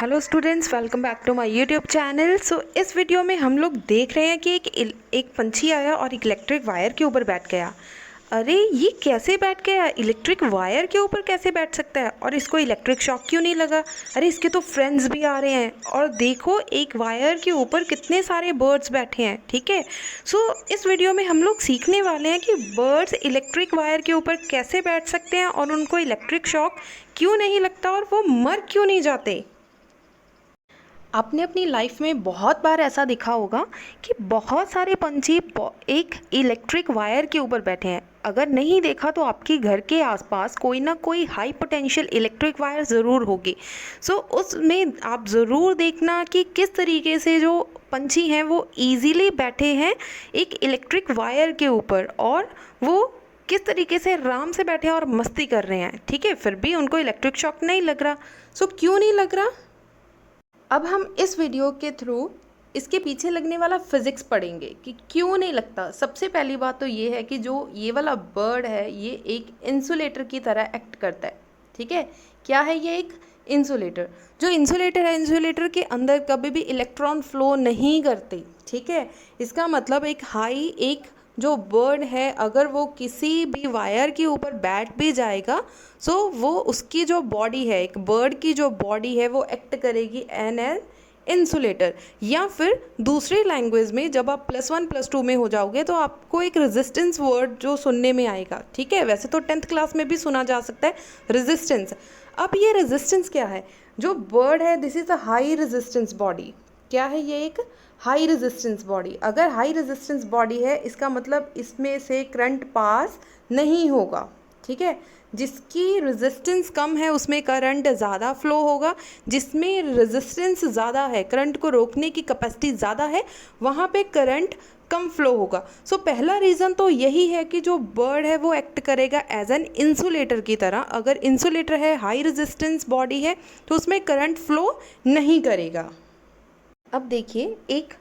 Hello students, welcome back to my YouTube channel. So इस video में हम लोग देख रहे हैं कि एक पंछी आया और एक इलेक्ट्रिक वायर के ऊपर बैठ गया। अरे ये कैसे बैठ गया? इलेक्ट्रिक वायर के ऊपर कैसे बैठ सकता है? और इसको इलेक्ट्रिक शॉक क्यों नहीं लगा? अरे इसके तो फ्रेंड्स भी आ रहे हैं और देखो एक वायर के ऊपर कितने सारे बर्ड्स बैठे हैं। ठीक है, सो इस वीडियो में हम लोग सीखने वाले हैं कि बर्ड्स इलेक्ट्रिक वायर के ऊपर कैसे बैठ सकते हैं और उनको इलेक्ट्रिक शॉक क्यों नहीं लगता और वो मर क्यों नहीं जाते। आपने अपनी लाइफ में बहुत बार ऐसा देखा होगा कि बहुत सारे पंछी एक इलेक्ट्रिक वायर के ऊपर बैठे हैं। अगर नहीं देखा तो आपके घर के आसपास कोई ना कोई हाई पोटेंशियल इलेक्ट्रिक वायर ज़रूर होगी। सो उसमें आप ज़रूर देखना कि किस तरीके से जो पंछी हैं वो इजीली बैठे हैं एक इलेक्ट्रिक वायर के ऊपर, और वो किस तरीके से आराम से बैठे हैं और मस्ती कर रहे हैं। ठीक है, फिर भी उनको इलेक्ट्रिक शॉक नहीं लग रहा। सो क्यों नहीं लग रहा? अब हम इस वीडियो के थ्रू इसके पीछे लगने वाला फिज़िक्स पढ़ेंगे कि क्यों नहीं लगता। सबसे पहली बात तो ये है कि जो ये वाला बर्ड है ये एक इंसुलेटर की तरह एक्ट करता है। ठीक है, क्या है ये? एक इंसुलेटर। जो इंसुलेटर है, इंसुलेटर के अंदर कभी भी इलेक्ट्रॉन फ्लो नहीं करते। ठीक है, इसका मतलब एक जो बर्ड है अगर वो किसी भी वायर के ऊपर बैठ भी जाएगा, सो वो उसकी जो बॉडी है, एक बर्ड की जो बॉडी है वो एक्ट करेगी एन इंसुलेटर। या फिर दूसरी लैंग्वेज में जब आप +1 +2 में हो जाओगे तो आपको एक रेजिस्टेंस वर्ड जो सुनने में आएगा। ठीक है, वैसे तो 10th क्लास में भी सुना जा सकता है रेजिस्टेंस। अब ये रेजिस्टेंस क्या है? जो बर्ड है this is a high resistance body. क्या है ये? एक हाई रेजिस्टेंस बॉडी। अगर हाई रेजिस्टेंस बॉडी है इसका मतलब इसमें से करंट पास नहीं होगा। ठीक है, जिसकी रेजिस्टेंस कम है उसमें करंट ज़्यादा फ्लो होगा, जिसमें रेजिस्टेंस ज़्यादा है, करंट को रोकने की कैपेसिटी ज़्यादा है, वहाँ पे करंट कम फ्लो होगा। सो पहला रीज़न तो यही है कि जो बर्ड है वो एक्ट करेगा एज एन इंसुलेटर की तरह। अगर इंसुलेटर है, हाई रेजिस्टेंस बॉडी है, तो उसमें करंट फ्लो नहीं करेगा। अब देखिए, एक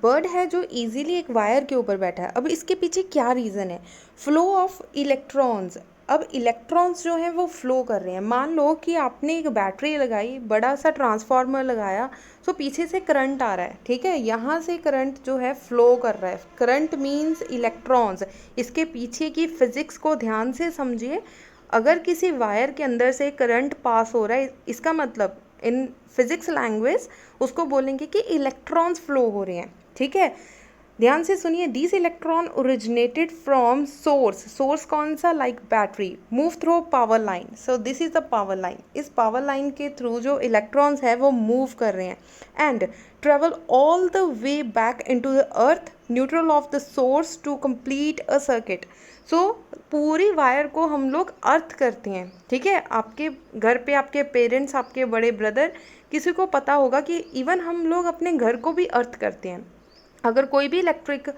बर्ड है जो इजीली एक वायर के ऊपर बैठा है। अब इसके पीछे क्या रीज़न है? Flow of electrons. अब इलेक्ट्रॉन्स जो हैं वो फ्लो कर रहे हैं। मान लो कि आपने एक बैटरी लगाई, बड़ा सा ट्रांसफार्मर लगाया, तो पीछे से करंट आ रहा है। ठीक है, यहाँ से करंट जो है फ्लो कर रहा है। Current means electrons. इसके पीछे की फिज़िक्स को ध्यान से समझिए। अगर किसी वायर के अंदर से करंट पास हो रहा है, इसका मतलब इन फिज़िक्स लैंग्वेज उसको बोलेंगे कि इलेक्ट्रॉन्स फ्लो हो रहे हैं। ठीक है, ध्यान से सुनिए। This electron originated from source. Source कौन सा? Like battery. Move through power line. So this is the power line. इस पावर लाइन के थ्रू जो इलेक्ट्रॉन्स है वो मूव कर रहे हैं and travel all the way back into the earth neutral of the source to complete a circuit. So पूरी wire को हम लोग अर्थ करते हैं। ठीक है, आपके घर पे आपके पेरेंट्स, आपके बड़े ब्रदर, किसी को पता होगा कि इवन हम लोग अपने घर को भी अर्थ करते हैं। अगर कोई भी इलेक्ट्रिक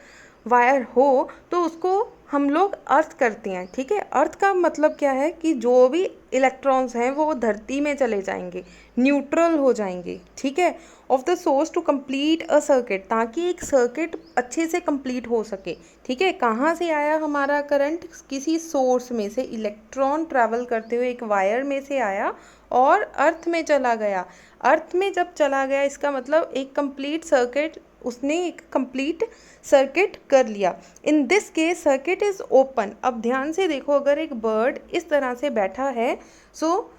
वायर हो तो उसको हम लोग अर्थ करते हैं। ठीक है, अर्थ का मतलब क्या है कि जो भी इलेक्ट्रॉन्स हैं वो धरती में चले जाएंगे, न्यूट्रल हो जाएंगे। ठीक है, off the source to complete a circuit, ताकि एक सर्किट अच्छे से कंप्लीट हो सके। ठीक है, कहाँ से आया हमारा करंट? किसी सोर्स में से इलेक्ट्रॉन ट्रैवल करते हुए एक वायर में से आया और अर्थ में चला गया। अर्थ में जब चला गया इसका मतलब एक कंप्लीट सर्किट, उसने एक कंप्लीट सर्किट कर लिया। In this case circuit is open. अब ध्यान से देखो, अगर एक बर्ड इस तरह से बैठा है, सो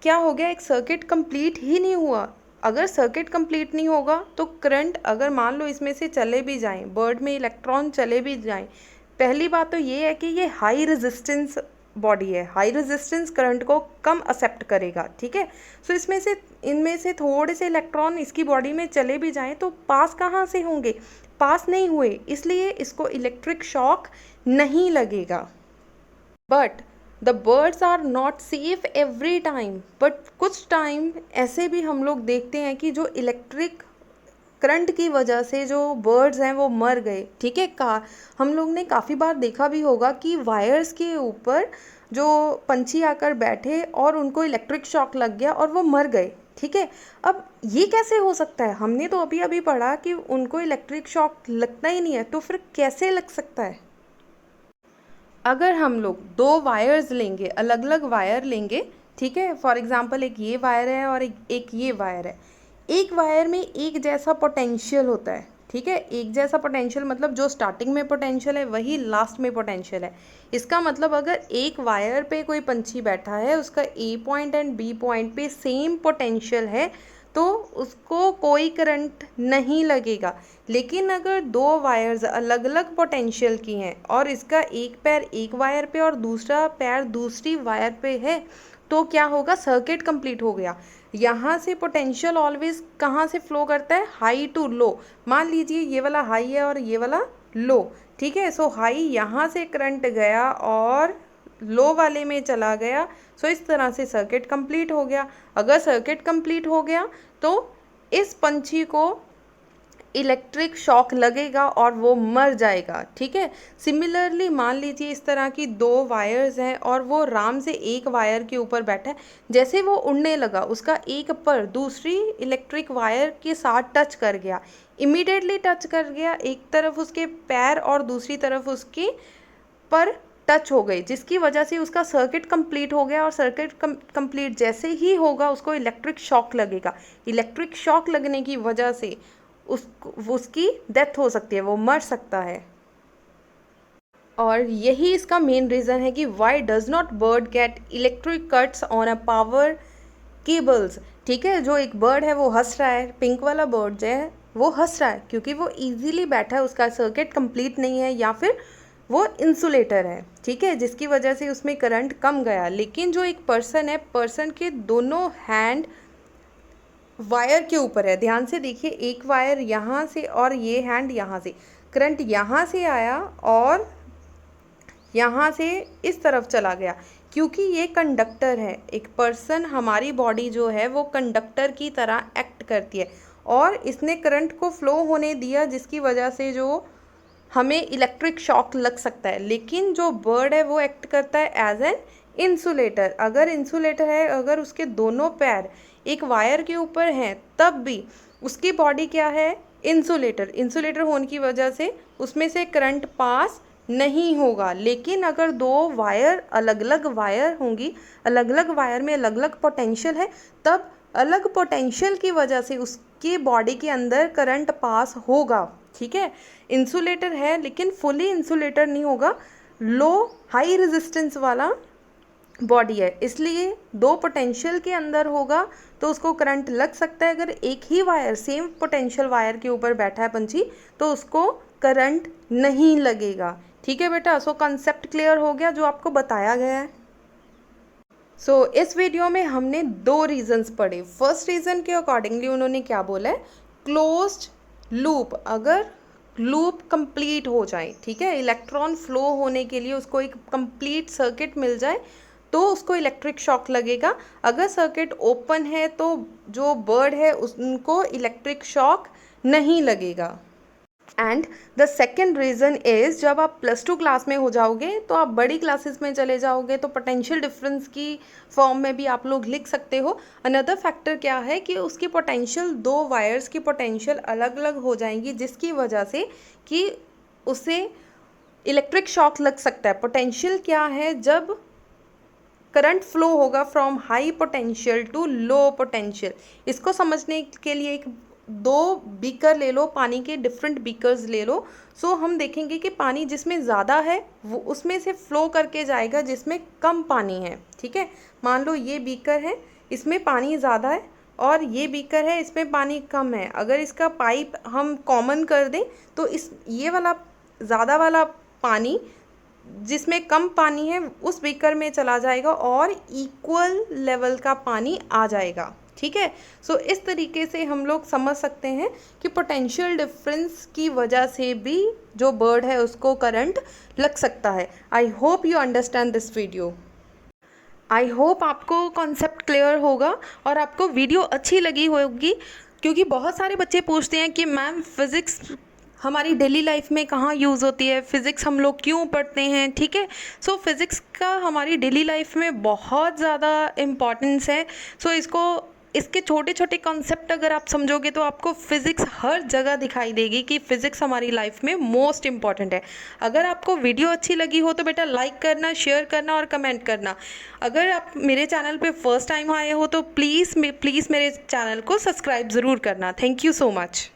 क्या हो गया? एक सर्किट कंप्लीट ही नहीं हुआ। अगर सर्किट कंप्लीट नहीं होगा तो करंट, अगर मान लो इसमें से चले भी जाएं, बर्ड में इलेक्ट्रॉन चले भी जाएं, पहली बात तो ये है कि ये हाई रेजिस्टेंस बॉडी है। हाई रेजिस्टेंस करंट को कम एक्सेप्ट करेगा। ठीक है, सो इनमें से थोड़े से इलेक्ट्रॉन इसकी बॉडी में चले भी जाएं तो पास कहाँ से होंगे? पास नहीं हुए, इसलिए इसको इलेक्ट्रिक शॉक नहीं लगेगा। But the birds are not safe every time. But कुछ टाइम ऐसे भी हम लोग देखते हैं कि जो इलेक्ट्रिक करंट की वजह से जो बर्ड्स हैं वो मर गए। ठीक है, हम लोग ने काफ़ी बार देखा भी होगा कि वायर्स के ऊपर जो पंछी आकर बैठे और उनको इलेक्ट्रिक शॉक लग गया और वो मर गए। ठीक है, अब ये कैसे हो सकता है? हमने तो अभी अभी पढ़ा कि उनको इलेक्ट्रिक शॉक लगता ही नहीं है, तो फिर कैसे लग सकता है? अगर हम लोग दो वायर्स लेंगे, अलग अलग वायर लेंगे, ठीक है। फॉर एग्जांपल एक ये वायर है और एक ये वायर है। एक वायर में एक जैसा पोटेंशियल होता है, ठीक है। एक जैसा पोटेंशियल मतलब जो स्टार्टिंग में पोटेंशियल है वही लास्ट में पोटेंशियल है। इसका मतलब अगर एक वायर पे कोई पंछी बैठा है, उसका ए पॉइंट एंड बी पॉइंट पे सेम पोटेंशियल है तो उसको कोई करंट नहीं लगेगा। लेकिन अगर दो वायर्स अलग अलग पोटेंशियल की हैं और इसका एक पैर एक वायर पे और दूसरा पैर दूसरी वायर पे है तो क्या होगा, सर्किट कंप्लीट हो गया। यहाँ से पोटेंशियल ऑलवेज कहाँ से फ्लो करता है, हाई टू लो। मान लीजिए ये वाला हाई है और ये वाला लो, ठीक है। सो हाई यहाँ से करंट गया और लो वाले में चला गया। सो इस तरह से सर्किट कंप्लीट हो गया। अगर सर्किट कंप्लीट हो गया तो इस पंछी को इलेक्ट्रिक शॉक लगेगा और वो मर जाएगा, ठीक है। सिमिलरली मान लीजिए इस तरह की दो वायर्स हैं और वो आराम से एक वायर के ऊपर बैठा है। जैसे वो उड़ने लगा उसका एक पर दूसरी इलेक्ट्रिक वायर के साथ टच कर गया, इमीडिएटली टच कर गया। एक तरफ उसके पैर और दूसरी तरफ उसके पर टच हो गई, जिसकी वजह से उसका सर्किट कंप्लीट हो गया। और सर्किट कंप्लीट जैसे ही होगा उसको इलेक्ट्रिक शॉक लगेगा। इलेक्ट्रिक शॉक लगने की वजह से उसकी डेथ हो सकती है, वो मर सकता है। और यही इसका मेन रीज़न है कि why does not bird get electric cuts on a power cables, ठीक है। जो एक बर्ड है वो हंस रहा है, पिंक वाला बर्ड जो है वो हंस रहा है क्योंकि वो इजीली बैठा है, उसका सर्किट कंप्लीट नहीं है या फिर वो इंसुलेटर है, ठीक है, जिसकी वजह से उसमें करंट कम गया। लेकिन जो एक पर्सन है, पर्सन के दोनों हैंड वायर के ऊपर है। ध्यान से देखिए, एक वायर यहाँ से और ये हैंड यहाँ से, करंट यहाँ से आया और यहाँ से इस तरफ चला गया क्योंकि ये कंडक्टर है। एक पर्सन, हमारी बॉडी जो है वो कंडक्टर की तरह एक्ट करती है और इसने करंट को फ्लो होने दिया जिसकी वजह से जो हमें इलेक्ट्रिक शॉक लग सकता है। लेकिन जो बर्ड है वो एक्ट करता है एज एन इंसुलेटर। अगर इंसुलेटर है, अगर उसके दोनों पैर एक वायर के ऊपर हैं तब भी उसकी बॉडी क्या है, इंसुलेटर। इंसुलेटर होने की वजह से उसमें से करंट पास नहीं होगा। लेकिन अगर दो वायर अलग अलग वायर होंगी, अलग अलग वायर में अलग अलग पोटेंशियल है, तब अलग पोटेंशियल की वजह से उसकी बॉडी के अंदर करंट पास होगा, ठीक है। इंसुलेटर है लेकिन फुली इंसुलेटर नहीं होगा, लो हाई रेजिस्टेंस वाला बॉडी है, इसलिए दो पोटेंशियल के अंदर होगा तो उसको करंट लग सकता है। अगर एक ही वायर, सेम पोटेंशियल वायर के ऊपर बैठा है पंछी तो उसको करंट नहीं लगेगा, ठीक है बेटा। सो कॉन्सेप्ट क्लियर हो गया जो आपको बताया गया है। सो इस वीडियो में हमने दो रीजंस पढ़े। फर्स्ट रीज़न के अकॉर्डिंगली उन्होंने क्या बोला है, क्लोज्ड लूप, अगर लूप कंप्लीट हो जाए, ठीक है, इलेक्ट्रॉन फ्लो होने के लिए उसको एक कंप्लीट सर्किट मिल जाए तो उसको इलेक्ट्रिक शॉक लगेगा। अगर सर्किट ओपन है तो जो बर्ड है उनको इलेक्ट्रिक शॉक नहीं लगेगा। And the second reason is, जब आप +2 क्लास में हो जाओगे तो आप बड़ी क्लासेस में चले जाओगे तो पोटेंशियल डिफरेंस की फॉर्म में भी आप लोग लिख सकते हो। अनदर फैक्टर क्या है कि उसकी पोटेंशियल, दो वायर्स की पोटेंशियल अलग अलग हो जाएंगी जिसकी वजह से कि उसे इलेक्ट्रिक शॉक लग सकता है। पोटेंशियल क्या है, जब करंट फ्लो होगा from high potential to low potential. इसको समझने के लिए एक दो बीकर ले लो, पानी के डिफरेंट बीकर्स ले लो। सो हम देखेंगे कि पानी जिसमें ज़्यादा है वो उसमें से फ्लो करके जाएगा जिसमें कम पानी है, ठीक है। मान लो ये बीकर है, इसमें पानी ज़्यादा है और ये बीकर है, इसमें पानी कम है। अगर इसका पाइप हम कॉमन कर दें तो इस ये वाला ज़्यादा वाला पानी जिसमें कम पानी है उस बीकर में चला जाएगा और इक्वल लेवल का पानी आ जाएगा, ठीक है। सो इस तरीके से हम लोग समझ सकते हैं कि पोटेंशियल डिफरेंस की वजह से भी जो बर्ड है उसको करंट लग सकता है। I hope you understand this video. I hope आपको कॉन्सेप्ट क्लियर होगा और आपको वीडियो अच्छी लगी होगी, क्योंकि बहुत सारे बच्चे पूछते हैं कि मैम फ़िज़िक्स हमारी डेली लाइफ में कहाँ यूज़ होती है, फ़िज़िक्स हम लोग क्यों पढ़ते हैं, ठीक है। सो फिज़िक्स का हमारी डेली लाइफ में बहुत ज़्यादा इम्पॉर्टेंस है। सो इसको इसके छोटे छोटे कॉन्सेप्ट अगर आप समझोगे तो आपको फिज़िक्स हर जगह दिखाई देगी कि फ़िज़िक्स हमारी लाइफ में मोस्ट इम्पॉर्टेंट है। अगर आपको वीडियो अच्छी लगी हो तो बेटा लाइक करना, शेयर करना और कमेंट करना। अगर आप मेरे चैनल पे फर्स्ट टाइम आए हो तो प्लीज़ मेरे चैनल को सब्सक्राइब ज़रूर करना। Thank you so much.